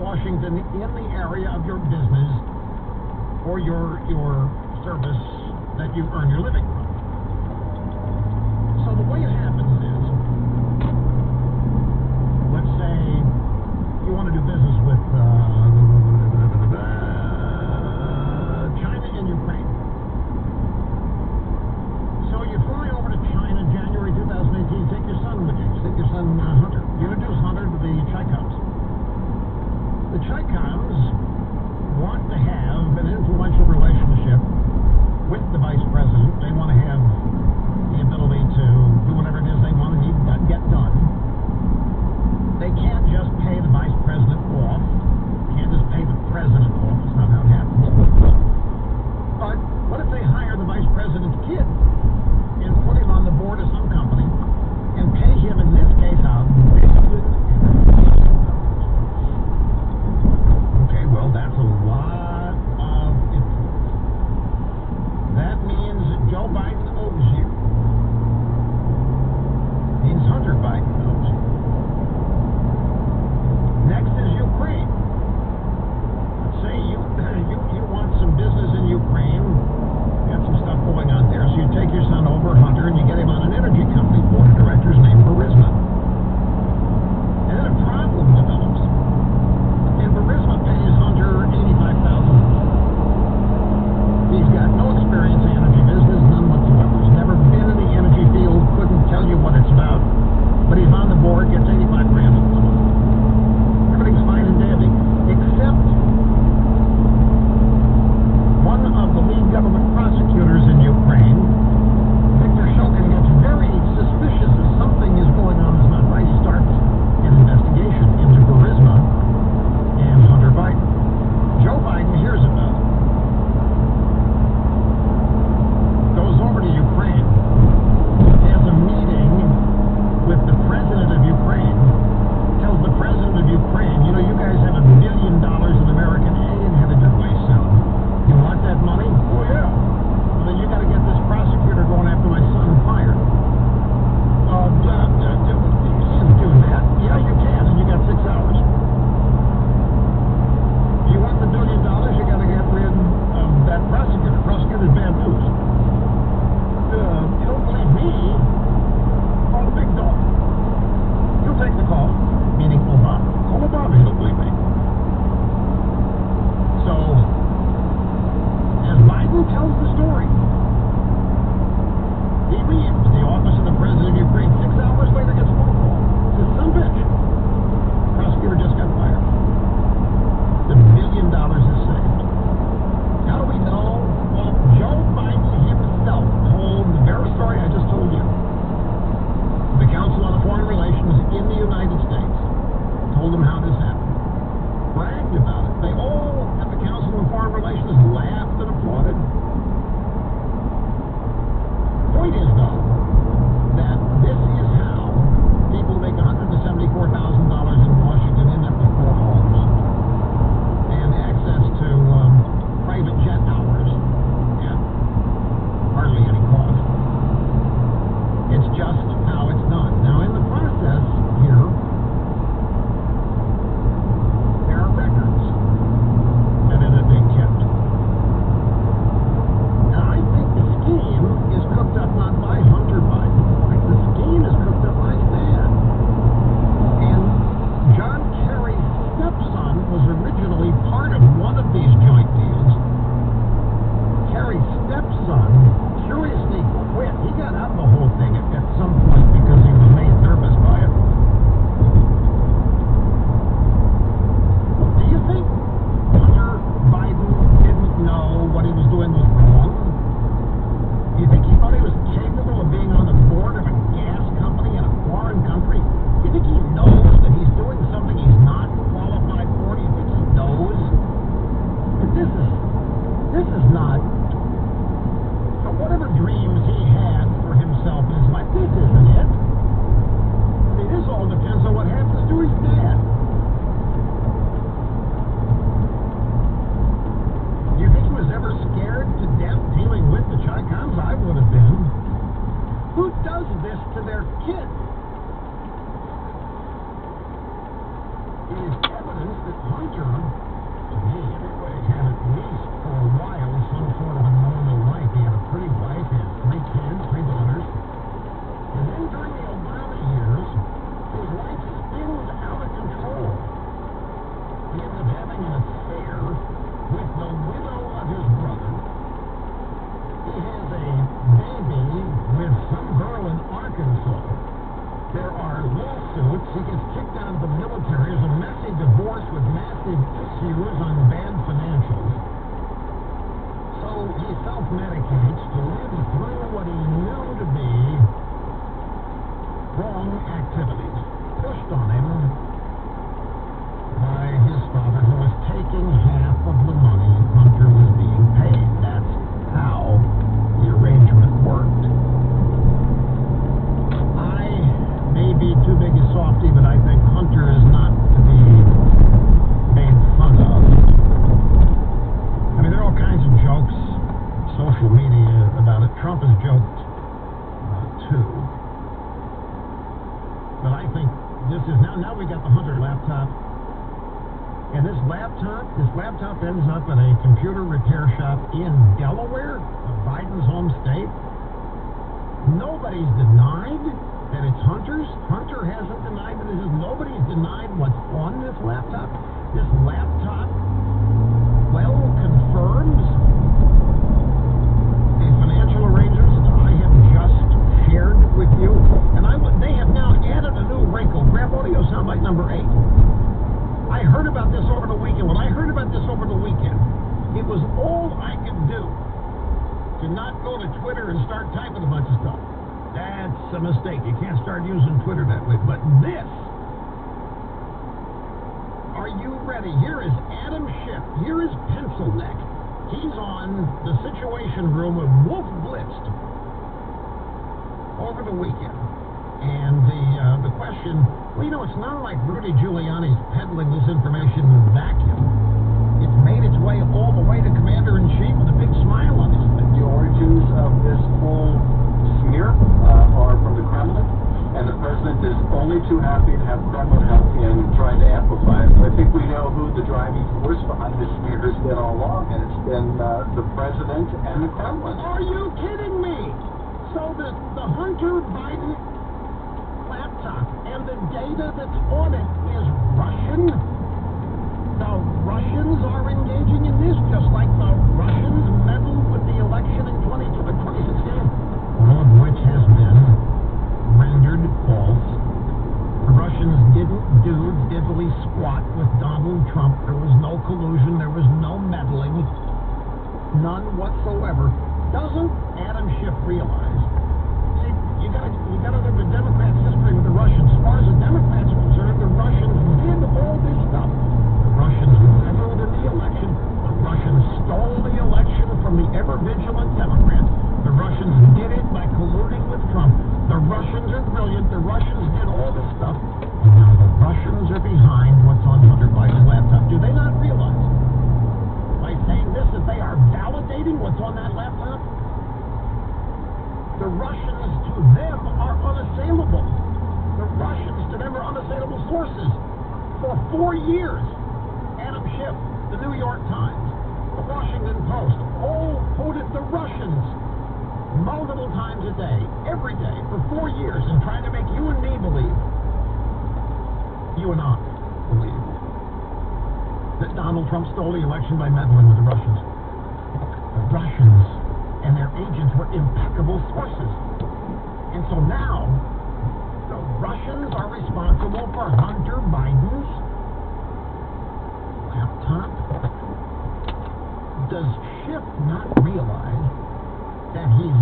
Washington in the area of your business or your service that you earn your living from. So the way it happens is, let's say you want to do business with China and Ukraine. So you fly over to China January 2018, take your son with you. Take your son Hunter. You introduce Hunter to the Chicoms. The Chicoms want to have an influential relationship with the vice president. They want to have the ability to do whatever it is they want to get done. They can't just pay the vice president off. Can't just pay the president off. That's not how it happens. But what if they hire the vice president's kid and put him on the board of some company and pay him, in this case, $1 billion? Okay, well, that's a lot of influence. That means Joe Biden owes you. Means Hunter Biden owes you. Next is Ukraine. Let's say you want some business in Ukraine. You got some stuff going on there, so you take your son over, Hunter, and you get him on an energy company board of directors named Burisma. And then a problem develops. And Burisma pays Hunter $85,000. He's got no experience in energy business, none whatsoever. He's never been in the energy field, couldn't tell you what it's about. But he's on the board, gets $85,000. Everything's fine and dandy, except one of the lead government prosecutors in Ukraine, Victor Shokin, gets very suspicious that something is going on that's not right. He starts an investigation into Burisma and Hunter Biden. Joe Biden hears about it. Goes over to Ukraine, has a meeting with the president of Ukraine, tells the president of Ukraine, you know, you guys have $1 million in American aid headed your way soon. You want that money? Oh, yeah. Well, then you got to get this prosecutor going after my son fired. You can't do that. Yeah, you can, and you got 6 hours. You want the $1 billion, you got to get rid of that prosecutor. Prosecutor's bad news. You don't believe me? Call the big dog. He'll take the call, meaning Obama. Call Obama, he'll believe me. So, as Biden tells the story, he leaves the office of the president of Ukraine. 6 hours later, gets a phone call. Says, some bitch. Prosecutor just got fired. The $1 million is saved. How do we know? Well, Joe Biden himself told the very story I just told you. The Council on Foreign Relations in the United States told them how this happened. Bragged about it. They all at the Council on Foreign Relations laughed and applauded. Point is, though, that this is how people who make $174,000 in Washington end up with 4 homes and access to private jet hours at hardly any cost. It's just how it's done. Now, in the process here, there are records that end up being kept. Now, I think the scheme is cooked up not by Hunter Biden. The scheme is cooked up by his dad. And John Kerry's stepson was originally part of one of these joint deals. Kerry's stepson curiously quit. He got out of the whole thing at some point because he was made nervous by it. Do you think Hunter Biden didn't know what he was doing was wrong? Do you think he thought he was capable of being on the board of a gas company in a foreign country? Do you think he knows that he's doing something he's not qualified for? Do you think he knows? But this is not. So whatever dreams he had for himself in his life, this isn't it. I mean, this all depends on what happens to his dad. Do you think he was ever scared to death dealing with the Chicoms? I would have been. Who does this to their kid? It is evidence that Hunter, to me anyway, had at least for a while some sort of a normal life. He had a pretty wife, he had 3 kids, 3 daughters. And then during the Obama years, his life spins out of control. He ends up having an affair with the widow of his brother. He has a baby with some girl in Arkansas. There are lawsuits. He gets kicked out of the military. There's a messy divorce with massive issues on bad financials. So he self-medicates to live through what he knew to be wrong activities pushed on him by his father, who was taking half of the money Hunter was being paid. That's how the arrangement worked. I may be too big a softy, but I think Hunter is not to be made fun of. I mean, there are all kinds of jokes, social media about it. Trump has joked too. But I think this is now we got the Hunter laptop. And this laptop ends up at a computer repair shop in Delaware, Biden's home state. Nobody's denied that it's Hunter's. Hunter hasn't denied that it is. Nobody's denied what's on this laptop. This laptop, well, confirms the financial arrangements that I have just shared with you. And they have now added a new wrinkle. Grab audio soundbite number 8. I heard about this over the weekend. When I heard about this over the weekend, it was all I could do to not go to Twitter and start typing a bunch of stuff. That's a mistake. You can't start using Twitter that way. But this, are you ready? Here is Adam Schiff. Here is Pencil Neck. He's on the Situation Room with Wolf Blitzed over the weekend. And the question, well, you know, it's not like Rudy Giuliani's peddling this information in a vacuum. It's made its way all the way to Commander-in-Chief with a big smile on his face. The origins of this whole smear are from the Kremlin, and the president is only too happy to have Kremlin help in trying to amplify it. I think we know who the driving force behind this smear has been all along, and it's been the president and the Kremlin. Are you kidding me? So the Hunter Biden laptop and the data that's on it is Russian? The Russians are engaging in this, just like the Russians meddled with the election in 2016, all of which has been rendered false. The Russians didn't do diddly squat with Donald Trump. There was no collusion. There was no meddling. None whatsoever. Doesn't Adam Schiff realize? You got to look at the Democrats' history with the Russians. As far as the Democrats are concerned, the Russians did all this stuff. The Russians meddled in the election. The Russians stole the election from the ever-vigilant Democrats. The Russians did it by colluding with Trump. The Russians are brilliant. The Russians did all this stuff. And now the Russians are behind what's on Hunter Biden's laptop. Do they not realize, by saying this, that they are validating what's on that laptop? The Russians to them are unassailable. The Russians to them are unassailable sources. For 4 years, Adam Schiff, the New York Times, the Washington Post, all quoted the Russians multiple times a day, every day, for 4 years, and trying to make you and me believe, you and I believe, that Donald Trump stole the election by meddling with the Russians. The Russians and their agents were impeccable sources. And so now, the Russians are responsible for Hunter Biden's laptop. Does Schiff not realize that he's